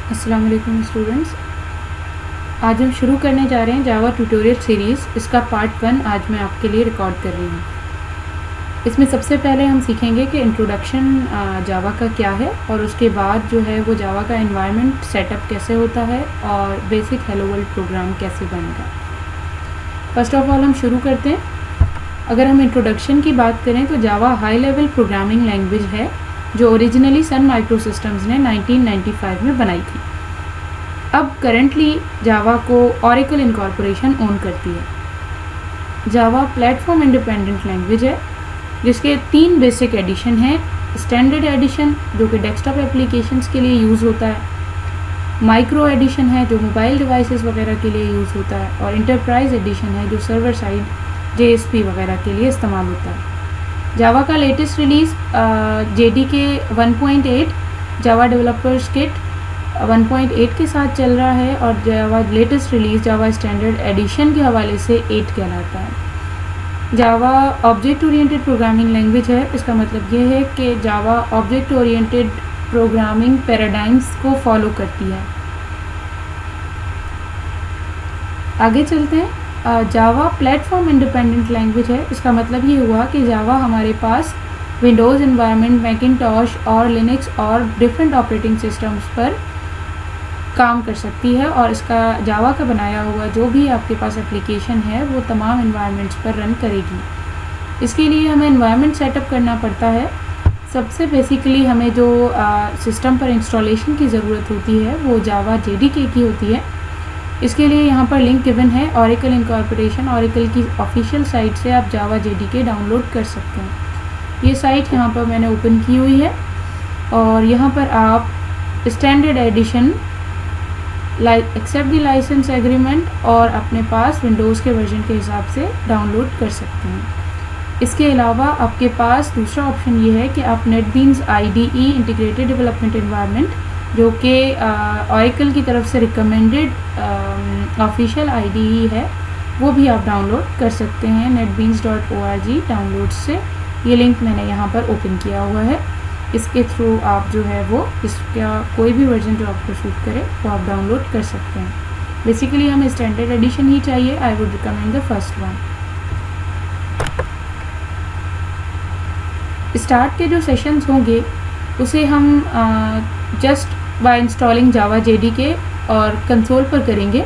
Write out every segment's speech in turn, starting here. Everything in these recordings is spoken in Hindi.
अस्सलाम वालेकुम स्टूडेंट्स। आज हम शुरू करने जा रहे हैं जावा ट्यूटोरियल सीरीज़। इसका पार्ट 1 आज मैं आपके लिए रिकॉर्ड कर रही हूँ। इसमें सबसे पहले हम सीखेंगे कि इंट्रोडक्शन जावा का क्या है, और उसके बाद जो है वो जावा का एनवायरनमेंट सेटअप कैसे होता है और बेसिक हेलो वर्ल्ड प्रोग्राम कैसे बनेगा। फर्स्ट ऑफ ऑल हम शुरू करते हैं। अगर हम इंट्रोडक्शन की बात करें तो जावा हाई लेवल प्रोग्रामिंग लैंग्वेज है जो ओरिजिनली सन माइक्रोसिस्टम्स ने 1995 में बनाई थी। अब करंटली जावा को ओरेकल इनकॉर्पोरेशन ओन करती है। जावा प्लेटफॉर्म इंडिपेंडेंट लैंग्वेज है जिसके 3 बेसिक एडिशन हैं। स्टैंडर्ड एडिशन जो कि डेस्कटॉप एप्लीकेशंस के लिए यूज़ होता है, माइक्रो एडिशन है जो मोबाइल डिवाइसेस वगैरह के लिए यूज़ होता है, और इंटरप्राइज एडिशन है जो सर्वर साइड JSP वगैरह के लिए इस्तेमाल होता है। जावा का लेटेस्ट रिलीज़ JDK 1.8 जावा डेवलपर्स किट 1.8 के साथ चल रहा है, और जावा लेटेस्ट रिलीज़ जावा स्टैंडर्ड एडिशन के हवाले से 8 कहलाता है। जावा ऑब्जेक्ट ओरिएंटेड प्रोग्रामिंग लैंग्वेज है। इसका मतलब ये है कि जावा ऑब्जेक्ट ओरिएंटेड प्रोग्रामिंग पैराडाइम्स को फॉलो करती है। आगे चलते हैं। जावा प्लेटफॉर्म इंडिपेंडेंट लैंग्वेज है। इसका मतलब ये हुआ कि जावा हमारे पास विंडोज़ एनवायरनमेंट, मैकिंटॉश और लिनक्स और डिफरेंट ऑपरेटिंग सिस्टम्स पर काम कर सकती है, और इसका जावा का बनाया हुआ जो भी आपके पास एप्लीकेशन है वो तमाम एनवायरनमेंट्स पर रन करेगी। इसके लिए हमें एनवायरनमेंट सेटअप करना पड़ता है। सबसे बेसिकली हमें जो सिस्टम पर इंस्टॉलेशन की ज़रूरत होती है वो जावा JDK की होती है। इसके लिए यहाँ पर लिंक गिवन है ओरेकल इनकॉर्पोरेशन। ओरेकल की ऑफिशियल साइट से आप जावा JDK डाउनलोड कर सकते हैं। ये साइट यहाँ पर मैंने ओपन की हुई है, और यहाँ पर आप standard edition, accept the licence agreement और अपने पास विंडोज़ के वर्जन के हिसाब से डाउनलोड कर सकते हैं। इसके अलावा आपके पास दूसरा ऑप्शन ये है कि आप NetBeans IDE integrated development environment, जो कि ओरेकल की तरफ से रिकमेंडेड ऑफिशियल IDE है, वो भी आप डाउनलोड कर सकते हैं netbeans.org डाउनलोड से। ये लिंक मैंने यहाँ पर ओपन किया हुआ है। इसके थ्रू आप जो है वो इसका कोई भी वर्जन जो आपको सूट करे वो आप डाउनलोड कर सकते हैं। बेसिकली हमें स्टैंडर्ड एडिशन ही चाहिए। I would recommend the first one. Start के जो सेशंस होंगे उसे हम just by installing Java JDK और कंसोल पर करेंगे,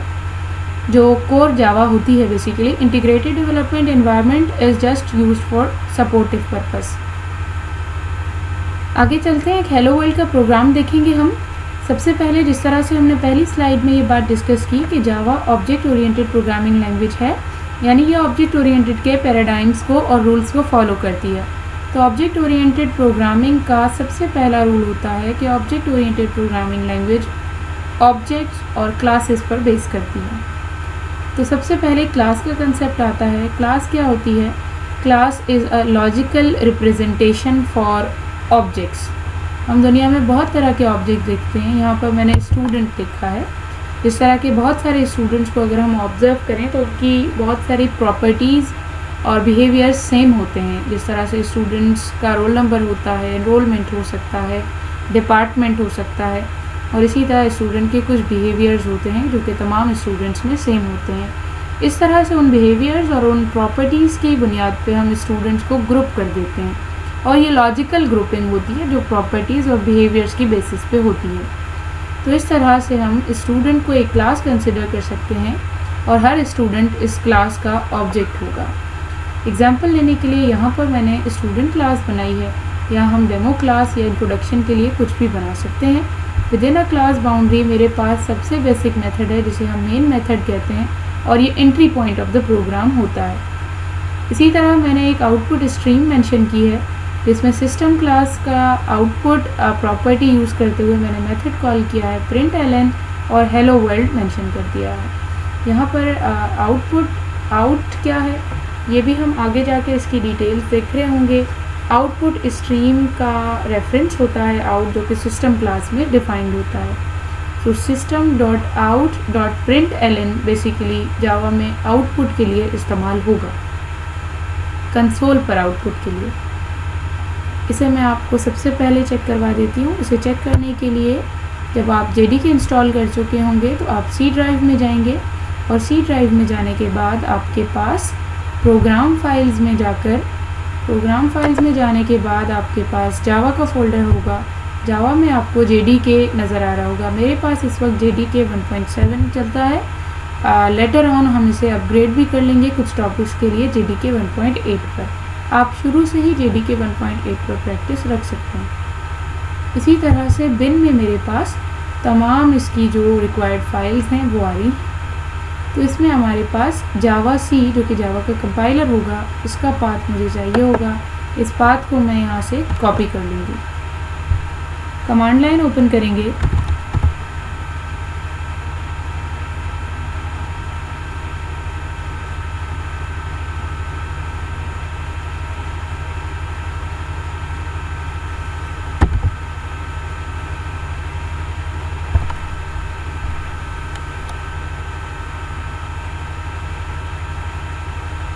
जो कोर जावा होती है। Basically integrated development environment is just used for supportive purpose. आगे चलते हैं। एक हेलो वर्ल्ड का प्रोग्राम देखेंगे हम। सबसे पहले जिस तरह से हमने पहली स्लाइड में ये बात डिस्कस की कि जावा ऑब्जेक्ट ओरिएंटेड प्रोग्रामिंग लैंग्वेज है, यानी ये ऑब्जेक्ट ओरिएंटेड के पैराडाइम्स को और रूल्स को फॉलो करती है। तो ऑब्जेक्ट ओरिएंटेड प्रोग्रामिंग का सबसे पहला रूल होता है कि object oriented programming language objects और क्लासेस पर बेस करती है। तो सबसे पहले क्लास का कंसेप्ट आता है। क्लास क्या होती है? Class is a logical representation for objects. हम दुनिया में बहुत तरह के ऑब्जेक्ट देखते हैं। यहाँ पर मैंने स्टूडेंट लिखा है। इस तरह के बहुत सारे स्टूडेंट्स को अगर हम ऑब्ज़र्व करें तो उनकी बहुत सारी प्रॉपर्टीज़ और बिहेवियर्स सेम होते हैं। जिस तरह से स्टूडेंट्स का रोल नंबर होता है, एनरोलमेंट हो सकता है, डिपार्टमेंट हो सकता है, और इसी तरह स्टूडेंट के कुछ बिहेवियर्स होते हैं जो कि तमाम स्टूडेंट्स में सेम होते हैं। इस तरह से उन बिहेवियर्स और उन प्रॉपर्टीज़ की बुनियाद पे हम स्टूडेंट्स को ग्रुप कर देते हैं, और ये लॉजिकल ग्रुपिंग होती है जो प्रॉपर्टीज़ और बिहेवियर्स की बेसिस पे होती है। तो इस तरह से हम स्टूडेंट को एक क्लास कंसिडर कर सकते हैं, और हर स्टूडेंट इस क्लास का ऑब्जेक्ट होगा। एग्जाम्पल लेने के लिए यहाँ पर मैंने स्टूडेंट क्लास बनाई है। यहाँ हम डेमो क्लास या इंट्रोडक्शन के लिए कुछ भी बना सकते हैं। विदिन अ क्लास बाउंड्री मेरे पास सबसे बेसिक मेथड है जिसे हम मेन मेथड कहते हैं, और ये entry point of the program होता है। इसी तरह मैंने एक आउटपुट स्ट्रीम मेंशन की है जिसमें सिस्टम क्लास का आउटपुट प्रॉपर्टी यूज़ करते हुए मैंने मेथड कॉल किया है println और हेलो वर्ल्ड मेंशन कर दिया है। यहाँ पर आउट क्या है ये भी हम आगे जाके इसकी डिटेल्स देख रहे होंगे। आउटपुट स्ट्रीम का रेफरेंस होता है आउट, जो कि सिस्टम क्लास में डिफाइंड होता है। तो system.out.println बेसिकली जावा में आउटपुट के लिए इस्तेमाल होगा, कंसोल पर आउटपुट के लिए। इसे मैं आपको सबसे पहले चेक करवा देती हूँ। इसे चेक करने के लिए जब आप JDK इंस्टॉल कर चुके होंगे तो आप C ड्राइव में जाएंगे और C ड्राइव में जाने के बाद आपके पास प्रोग्राम फाइल्स में जाने के बाद आपके पास जावा का फोल्डर होगा। जावा में आपको JDK नज़र आ रहा होगा। मेरे पास इस वक्त JDK 1.7 चलता है। लेटर ऑन हम इसे अपग्रेड भी कर लेंगे कुछ टॉपिक्स के लिए JDK 1.8 पर। आप शुरू से ही JDK 1.8 पर प्रैक्टिस रख सकते हैं। इसी तरह से बिन में मेरे पास तमाम इसकी जो रिक्वायर्ड फाइल्स हैं वो आ रही हैं। तो इसमें हमारे पास जावा सी जो कि जावा का कंपाइलर होगा, इसका पाथ मुझे चाहिए होगा। इस पाथ को मैं यहाँ से कॉपी कर लूँगी। कमांड लाइन ओपन करेंगे।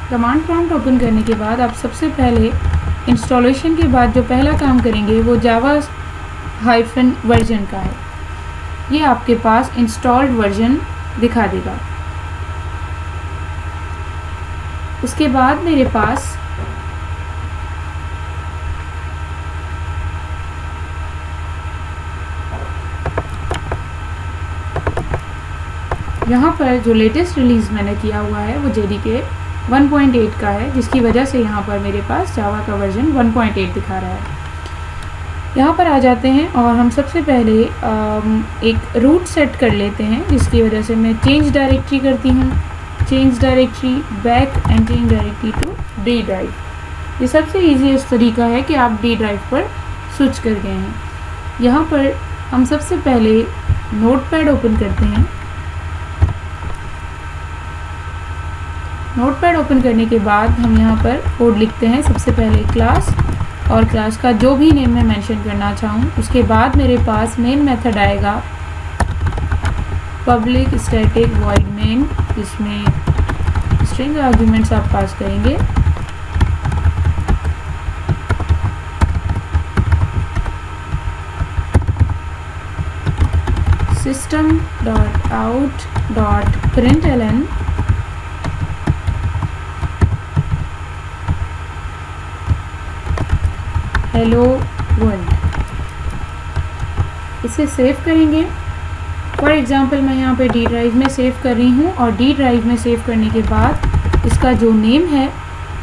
कमांड प्रॉम्प्ट ओपन करने के बाद आप सबसे पहले इंस्टॉलेशन के बाद जो पहला काम करेंगे वो जावा हाइफन वर्जन का है। ये आपके पास इंस्टॉल्ड वर्जन दिखा देगा। उसके बाद मेरे पास यहाँ पर जो लेटेस्ट रिलीज़ मैंने किया हुआ है वो JDK 1.8 का है, जिसकी वजह से यहाँ पर मेरे पास जावा का वर्जन 1.8 दिखा रहा है। यहाँ पर आ जाते हैं और हम सबसे पहले एक रूट सेट कर लेते हैं, जिसकी वजह से मैं चेंज डायरेक्टरी करती हूँ। Change directory back entering directory to D drive. ये सबसे ईजीएस्ट तरीका है कि आप D ड्राइव पर स्विच कर गए हैं। यहाँ पर हम सबसे पहले नोटपैड ओपन करते हैं। नोटपैड ओपन करने के बाद हम यहाँ पर कोड लिखते हैं। सबसे पहले क्लास और क्लास का जो भी नेम मैं मेंशन करना चाहूँ। उसके बाद मेरे पास मेन मेथड आएगा पब्लिक स्टैटिक वॉइड मेन, जिसमें स्ट्रिंग आर्ग्यूमेंट्स आप पास करेंगे। system.out.println hello world. इसे सेव करेंगे। फॉर एग्ज़ाम्पल मैं यहाँ पे D ड्राइव में सेव कर रही हूँ और D ड्राइव में सेव करने के बाद इसका जो नेम है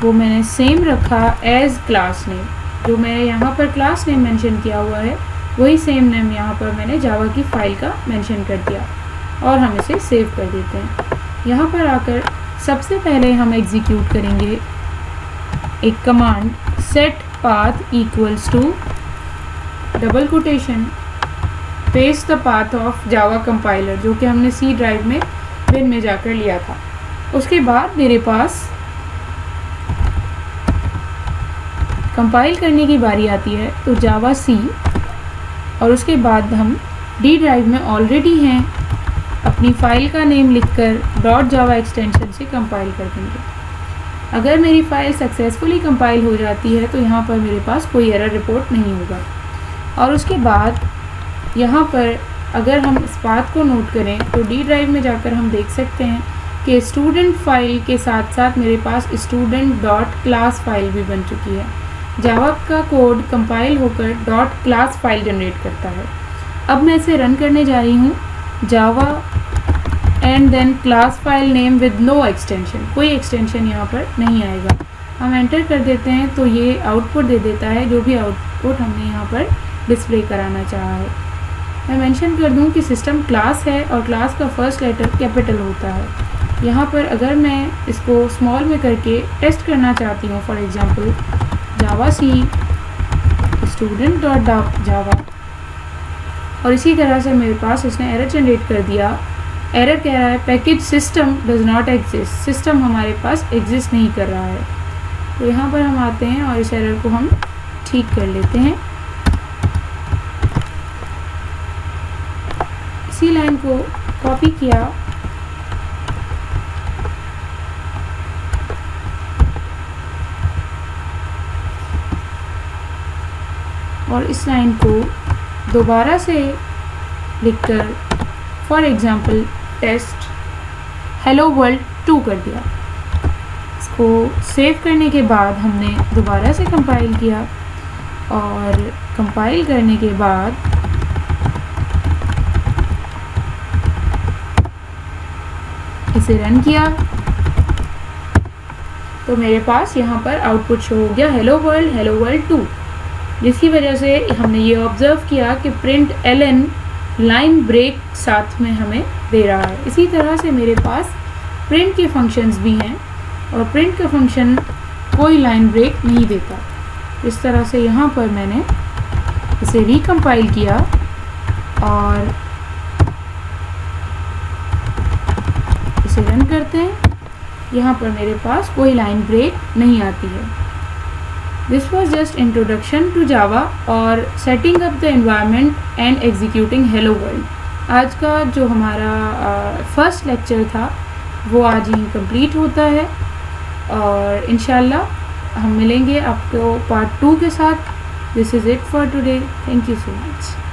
वो मैंने सेम रखा एज क्लास नेम। जो मैंने यहाँ पर क्लास नेम मेंशन किया हुआ है वही सेम नेम यहाँ पर मैंने जावा की फ़ाइल का मेंशन कर दिया और हम इसे सेव कर देते हैं। यहाँ पर आकर सबसे पहले हम एग्जीक्यूट करेंगे एक command set path equals to double quotation paste the path of Java compiler, जो कि हमने C ड्राइव में बिन में जाकर लिया था। उसके बाद मेरे पास कंपाइल करने की बारी आती है तो जावा C और उसके बाद हम D ड्राइव में ऑलरेडी हैं अपनी फ़ाइल का नेम लिखकर .java एक्सटेंशन से कंपाइल कर देंगे। अगर मेरी फ़ाइल सक्सेसफुली कंपाइल हो जाती है तो यहाँ पर मेरे पास कोई एरर रिपोर्ट नहीं होगा। और उसके बाद यहाँ पर अगर हम इस बात को नोट करें तो D ड्राइव में जाकर हम देख सकते हैं कि स्टूडेंट फाइल के साथ साथ मेरे पास स्टूडेंट डॉट क्लास फाइल भी बन चुकी है। जावा का कोड कंपाइल होकर डॉट क्लास फाइल जनरेट करता है। अब मैं इसे रन करने जा रही हूँ। Java and then class file name with no extension, कोई एक्सटेंशन यहाँ पर नहीं आएगा। हम एंटर कर देते हैं तो ये आउटपुट दे देता है जो भी आउटपुट हमने यहाँ पर डिस्प्ले कराना चाहा है। मैं मेंशन कर दूँ कि सिस्टम क्लास है और क्लास का फर्स्ट लेटर कैपिटल होता है। यहाँ पर अगर मैं इसको स्मॉल में करके टेस्ट करना चाहती हूँ, for example Java C student dot Java, और इसी तरह से मेरे पास इसने एरर जनरेट कर दिया। एरर कह रहा है package system does not exist, system हमारे पास एग्जिस्ट नहीं कर रहा है। तो यहाँ पर हम आते हैं और इस एरर को हम ठीक कर लेते हैं। इसी लाइन को कॉपी किया और इस लाइन को दोबारा से लिखकर for example test hello world 2 कर दिया। इसको सेव करने के बाद हमने दोबारा से कंपाइल किया और कंपाइल करने के बाद इसे रन किया तो मेरे पास यहाँ पर आउटपुट शो हो गया हेलो वर्ल्ड 2, जिसकी वजह से हमने ये ऑब्ज़र्व किया कि प्रिंट ln लाइन ब्रेक साथ में हमें दे रहा है। इसी तरह से मेरे पास प्रिंट के फंक्शंस भी हैं और प्रिंट का फंक्शन कोई लाइन ब्रेक नहीं देता। इस तरह से यहाँ पर मैंने इसे रिकम्पाइल किया और इसे रन करते हैं। यहाँ पर मेरे पास कोई लाइन ब्रेक नहीं आती है। This was just introduction to Java और setting up the environment and executing hello world. आज का जो हमारा फर्स्ट लेक्चर था वो आज ही कंप्लीट होता है और इंशाल्लाह हम मिलेंगे आपको पार्ट 2 के साथ। This is it for today. Thank you so much.